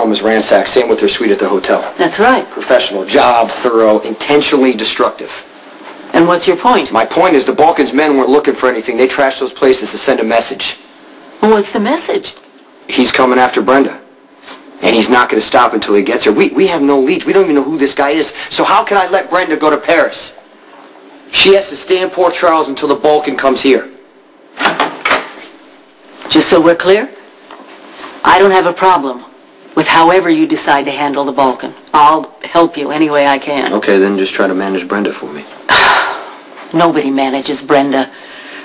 home is ransacked. Same with her suite at the hotel. That's right. Professional job, thorough, intentionally destructive. And what's your point? My point is the Balkans' men weren't looking for anything. They trashed those places to send a message. Well, what's the message? He's coming after Brenda. And he's not going to stop until he gets her. We have no leads. We don't even know who this guy is. So how can I let Brenda go to Paris? She has to stay in Port Charles until the Balkan comes here. Just so we're clear, I don't have a problem with however you decide to handle the Balkan. I'll help you any way I can. Okay, then just try to manage Brenda for me. Nobody manages Brenda.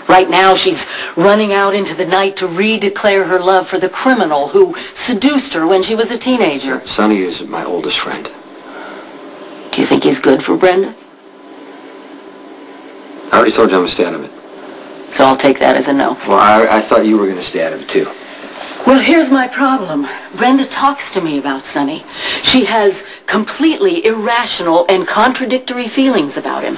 Right now, she's running out into the night to redeclare her love for the criminal who seduced her when she was a teenager. Sonny is my oldest friend. Do you think he's good for Brenda? I already told you I'm going to stay out of it. So I'll take that as a no. Well, I thought you were going to stay out of it, too. Well, here's my problem. Brenda talks to me about Sonny. She has completely irrational and contradictory feelings about him.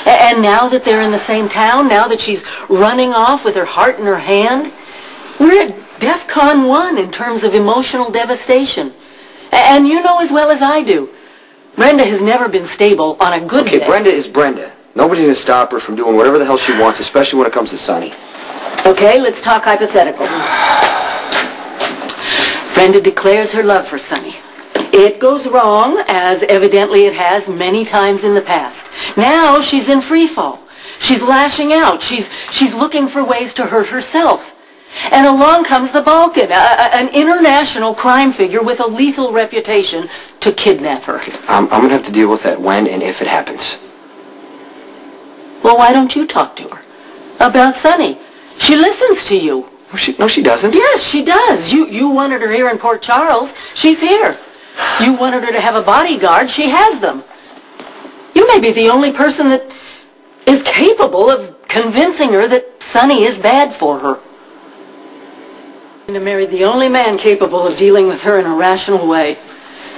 And now that they're in the same town, now that she's running off with her heart in her hand, we're at DEFCON 1 in terms of emotional devastation. And you know as well as I do, Brenda has never been stable on a good day. Okay, Brenda is Brenda. Nobody's going to stop her from doing whatever the hell she wants, especially when it comes to Sonny. Okay, let's talk hypothetical. Brenda declares her love for Sonny. It goes wrong, as evidently it has many times in the past. Now she's in free fall. She's lashing out. She's looking for ways to hurt herself. And along comes the Balkan, an international crime figure with a lethal reputation to kidnap her. I'm going to have to deal with that when and if it happens. Well, why don't you talk to her about Sonny? She listens to you. No, she doesn't. Yes, she does. You wanted her here in Port Charles. She's here. You wanted her to have a bodyguard. She has them. You may be the only person that is capable of convincing her that Sonny is bad for her. And married the only man capable of dealing with her in a rational way.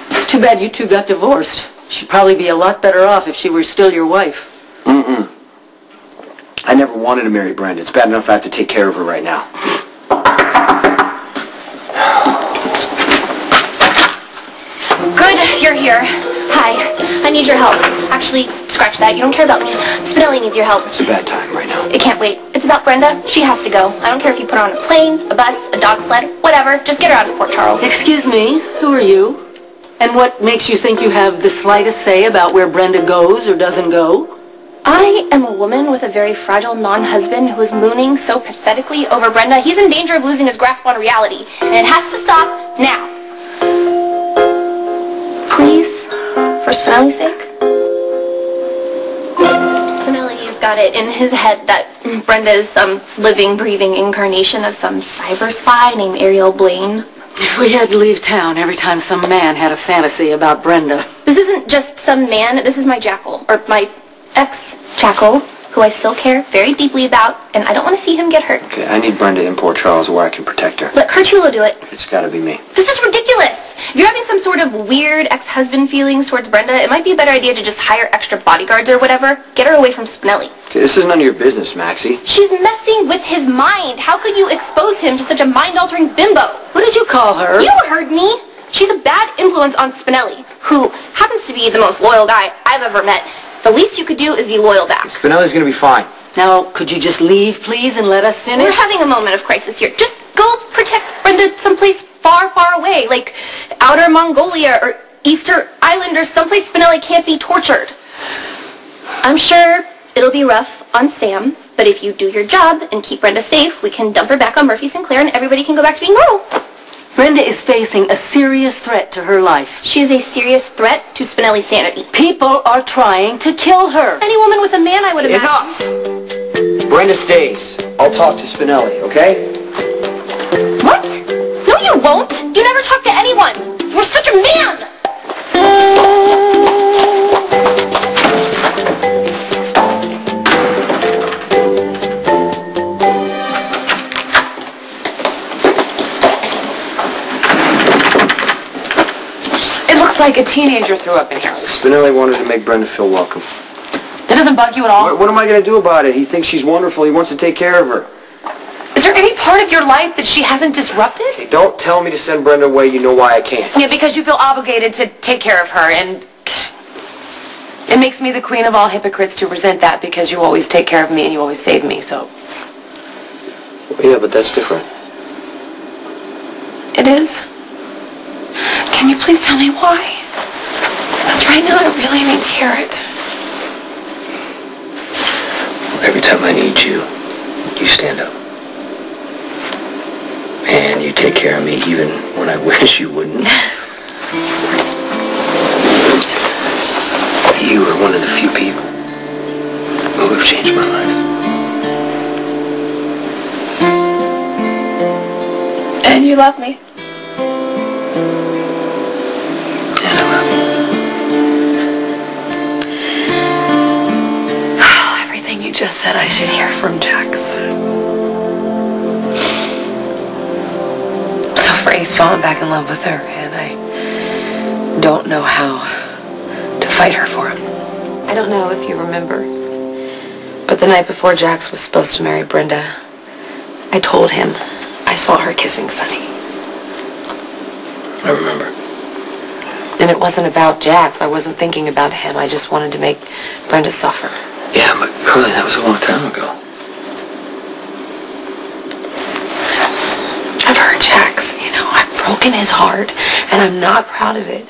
It's too bad you two got divorced. She'd probably be a lot better off if she were still your wife. I never wanted to marry Brenda. It's bad enough I have to take care of her right now. Good, you're here. Hi, I need your help. Actually, scratch that. You don't care about me. Spinelli needs your help. It's a bad time right now. It can't wait. It's about Brenda. She has to go. I don't care if you put her on a plane, a bus, a dog sled, whatever. Just get her out of Port Charles. Excuse me, who are you? And what makes you think you have the slightest say about where Brenda goes or doesn't go? I am a woman with a very fragile non-husband who is mooning so pathetically over Brenda. He's in danger of losing his grasp on reality, and it has to stop now. Please, for Spinelli's sake. Spinelli's got it in his head that Brenda is some living, breathing incarnation of some cyber spy named Ariel Blaine. If we had to leave town every time some man had a fantasy about Brenda. This isn't just some man, this is my jackal, or my ex-jackal, who I still care very deeply about, and I don't want to see him get hurt. Okay, I need Brenda in Port Charles where I can protect her. Let Cartulo do it. It's got to be me. This is ridiculous. If you're having some sort of weird ex-husband feelings towards Brenda, it might be a better idea to just hire extra bodyguards or whatever. Get her away from Spinelli. Okay, this is none of your business, Maxie. She's messing with his mind. How could you expose him to such a mind-altering bimbo? What did you call her? You heard me. She's a bad influence on Spinelli, who happens to be the most loyal guy I've ever met. The least you could do is be loyal back. Spinelli's going to be fine. Now, could you just leave, please, and let us finish? We're having a moment of crisis here. Just go protect Brenda someplace far, far away, like outer Mongolia or Easter Island or someplace Spinelli can't be tortured. I'm sure it'll be rough on Sam, but if you do your job and keep Brenda safe, we can dump her back on Murphy Sinclair and everybody can go back to being normal. Brenda is facing a serious threat to her life. She is a serious threat to Spinelli's sanity. People are trying to kill her. Any woman with a man, I would imagine. Enough! Brenda stays. I'll talk to Spinelli, okay? What? No, you won't. You never talk to anyone. You're such a man! Like a teenager threw up in here. Spinelli wanted to make Brenda feel welcome. That doesn't bug you at all? What am I going to do about it? He thinks she's wonderful. He wants to take care of her. Is there any part of your life that she hasn't disrupted? Hey, don't tell me to send Brenda away. You know why I can't. Yeah, because you feel obligated to take care of her, and it makes me the queen of all hypocrites to resent that because you always take care of me and you always save me, so. Well, yeah, but that's different. It is? Can you please tell me why? Because right now I really need to hear it. Every time I need you, you stand up. And you take care of me even when I wish you wouldn't. You are one of the few people who have changed my life. And you love me. And I love you. Everything you just said I should hear from Jax. So Freddie's fallen back in love with her, and I don't know how to fight her for him. I don't know if you remember, but the night before Jax was supposed to marry Brenda, I told him I saw her kissing Sonny. I remember. And it wasn't about Jax. I wasn't thinking about him. I just wanted to make Brenda suffer. Yeah, but Carly, that was a long time ago. I've hurt Jax, you know. I've broken his heart, and I'm not proud of it.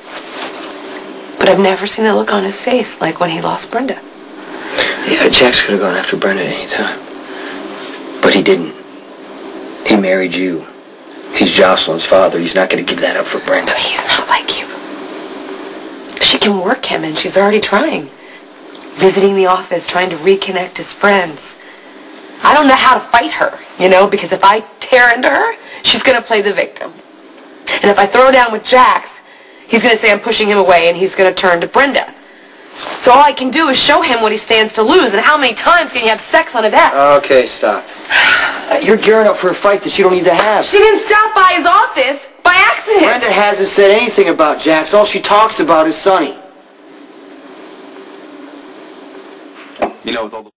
But I've never seen the look on his face like when he lost Brenda. Yeah, Jax could have gone after Brenda at any time. But he didn't. He married you. He's Jocelyn's father. He's not going to give that up for Brenda. But he's not like you. She can work him, and she's already trying. Visiting the office, trying to reconnect his friends. I don't know how to fight her, you know, because if I tear into her, she's going to play the victim. And if I throw down with Jax, he's going to say I'm pushing him away, and he's going to turn to Brenda. So all I can do is show him what he stands to lose, and how many times can you have sex on a desk? Okay, stop. You're gearing up for a fight that you don't need to have. She didn't stop by his office by accident. Brenda hasn't said anything about Jax. All she talks about is Sonny. You know, with all the